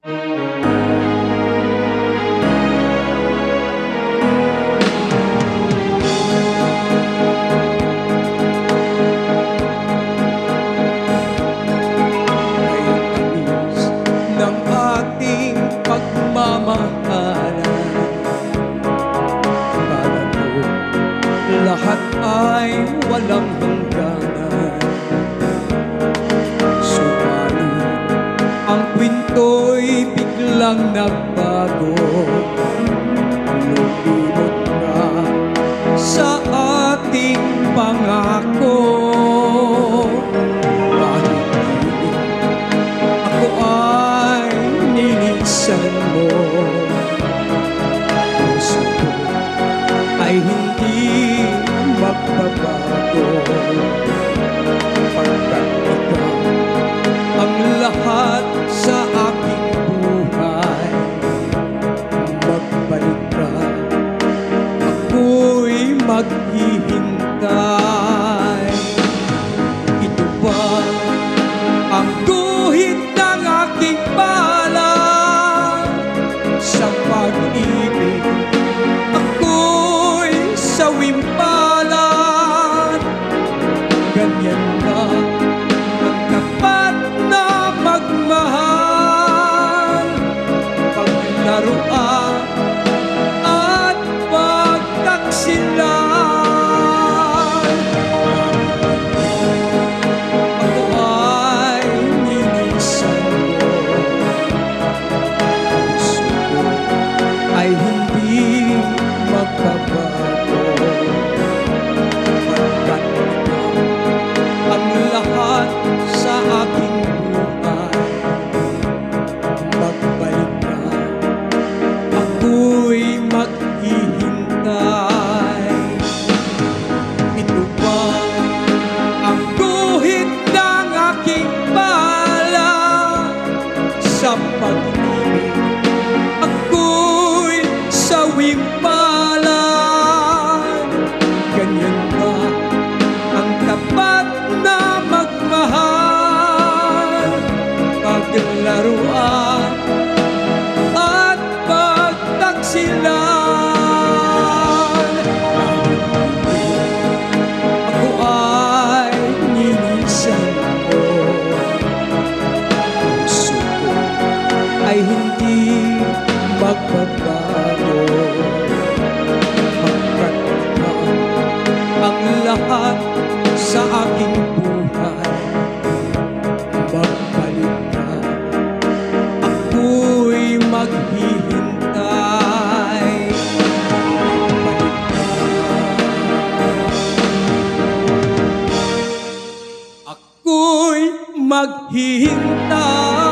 ng ating pagmamahalan. Akala ko lahat ay walang hangganan, subalit ang kwinto'y biglang nagbago. Lumimot ka sa ating pangako. Mo, puso ko ay hindi magbabago, pagkat ikaw ang lahat sa aking buhay. Magbalik ka, ako'y maghihintay. Ito ba ang guhit ng aking sa pag-ibig? Ako'y sawimpalan. Ganyan na ang tapat na magmahal, paglaruan at pagtaksilan. Ako ay ninisan mo, ay hindi magbabago, pagkat ikaw ang lahat sa aking buhay. Magbalik ka, ako'y maghihintay. Ito ba ang guhit ng aking bala sa pag-ibig? Sawimpalan. Ganyan ba ang tapat na magmahal, paglaruan at pagtaksilan? Ako ay ninisan mo, puso ko ay hindi magbabago, pagkat ikaw ang lahat sa aking buhay. Magbalik ka, ako'y maghihintay. Magbalik ka, ako'y maghihintay.